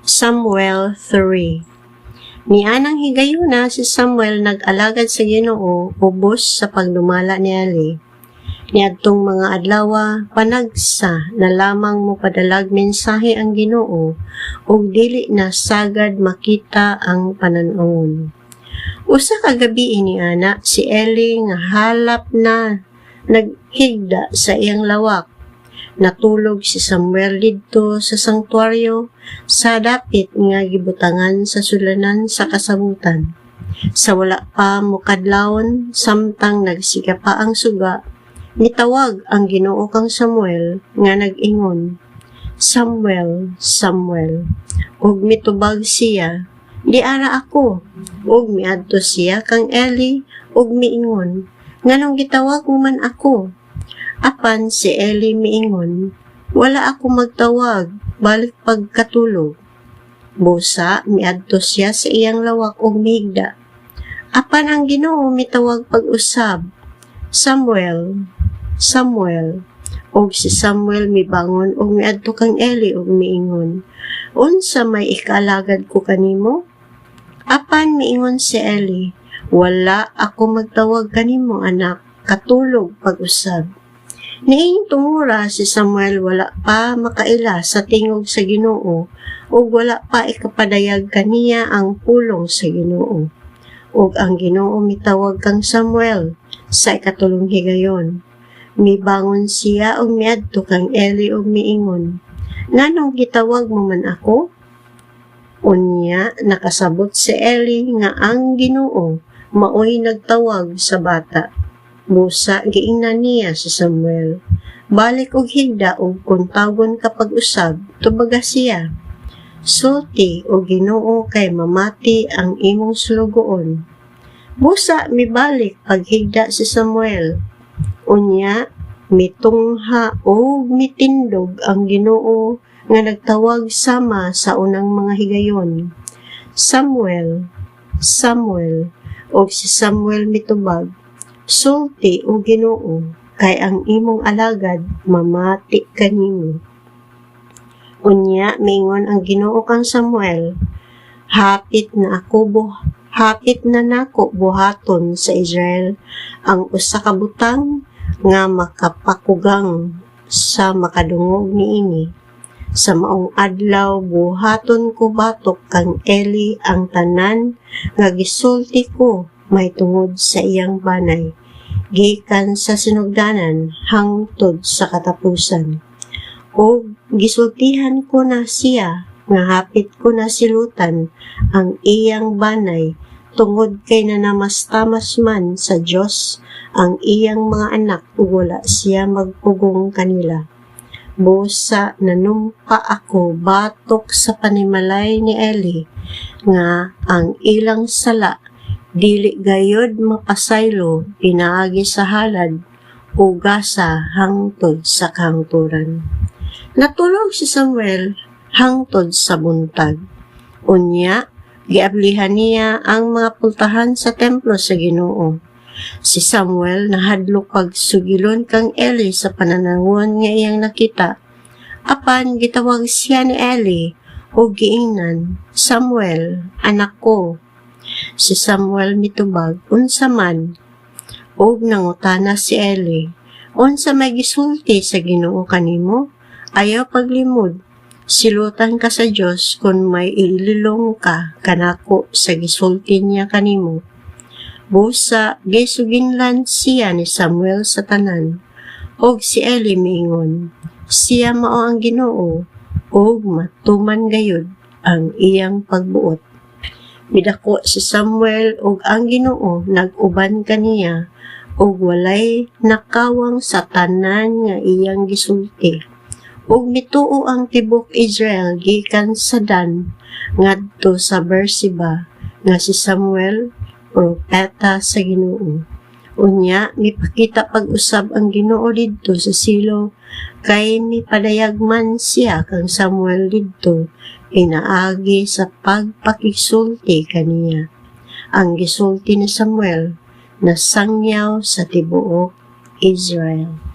Samuel 3. Nianang higayuna si Samuel nag-alagad sa Ginoo ubos sa pagdumala ni Eli. Niadtong mga adlaw panagsa na lamang mo padalag mensahe ang Ginoo ug dili na sagad makita ang panan-awon. Usa ka gabi iniana si Eli nga halap na naghigda sa iyang lawak. Natulog si Samuel didto sa sanktuaryo sa dapit nga gibutangan sa sulanan sa kasabutan. Sa wala pa mukadlawon samtang nagsiga pa ang suga, mitawag ang Ginoo kang Samuel nga nag-ingon, "Samuel, Samuel." Ug mitubag siya, "Di ara ako." Ug miadto siya kang Eli ug miingon, "Nganong gitawag mo man ako?" Apan si Eli miingon, "Wala ako magtawag, balik pagkatulog." Busa, miadto siya sa iyang lawak ug mihigda. Apan ang Ginoo mitawag pag-usab, "Samuel, Samuel." Og si Samuel mibangon ug miadto kang Eli ug miingon, "Unsa may ikaalagad ko kanimo?" Apan miingon si Eli, "Wala ako magtawag kanimo anak, katulog pag-usab." Niing tumura si Samuel wala pa makaila sa tingog sa Ginoo ug wala pa ikapadayag kaniya ang pulong sa Ginoo. Ug ang Ginoo mitawag kang Samuel sa ikatulong higayon. Mibangon siya ug miadto kang Eli ug miingon, "Nganong gitawag mo man ako?" Unya nakasabot si Eli nga ang Ginoo maoy nagtawag sa bata. Busa giingnan niya si Samuel, "Balik og higda ug kung tawgon ka pag-usab, tubaga siya. Sulti o Ginoo kay mamati ang imong sulugoon." Busa mibalik paghigda si Samuel. Unya mitungha o mitindog ang Ginoo nga nagtawag sama sa unang mga higayon, "Samuel, Samuel." Og si Samuel mitubag, "Sulti o Ginoo, kay ang imong alagad mamati kanimo." Unya mingon ang Ginoo kang Samuel, hapit na nako buhaton sa Israel ang usa ka butang nga makapakugang sa makadungog niini. Sa maong adlaw buhaton ko batok kang Eli ang tanan nga gisulti ko may tungod sa iyang banay, gikan sa sinugdanan hangtod sa katapusan. O gisultihan ko na siya nga hapit ko na silutan ang iyang banay tungod kay nanamastamas man sa Dios ang iyang mga anak ug wala siya magpugong kanila. Busa nanumpa ako batok sa panimalay ni Eli nga ang ilang sala dili gayod mapasaylo pinaagi sa halad o gasa hangtod sa kahangturan. Natulog si Samuel hangtod sa buntag. Unya, giablihan niya ang mga pultahan sa templo sa Ginoo. Si Samuel nahadlok pagsugilon kang Eli sa pananawon nga iyang nakita. Apan gitawag siya ni Eli o giingnan, "Samuel, anak ko." Si Samuel mitubag, "Unsa man?" Og nangutana si Eli, "Unsa may gisulti sa Ginoo kanimo? Ayaw paglimod. Silutan ka sa Dios kung may ililong ka kanako sa gisulti niya kanimo." Busa gisuginlan siya ni Samuel sa tanan. Og si Eli miingon, "Siya mao ang Ginoo, og matuman gayud ang iyang pagbuot." Midako si Samuel og ang Ginoo nag-uban kaniya og walay nakawang sa tanan nga iyang gisulti. Og mituo ang tibok Israel gikan sa Dan ngadto sa Beersheba nga si Samuel propeta sa Ginoo. Unya mipakita pag-usab ang Ginoo didto sa Silo kay mipadayag man siya kang Samuel didto pinaagi sa pagpakisulti kaniya. Ang gisulti ni Samuel nasangyaw sa tibuok Israel.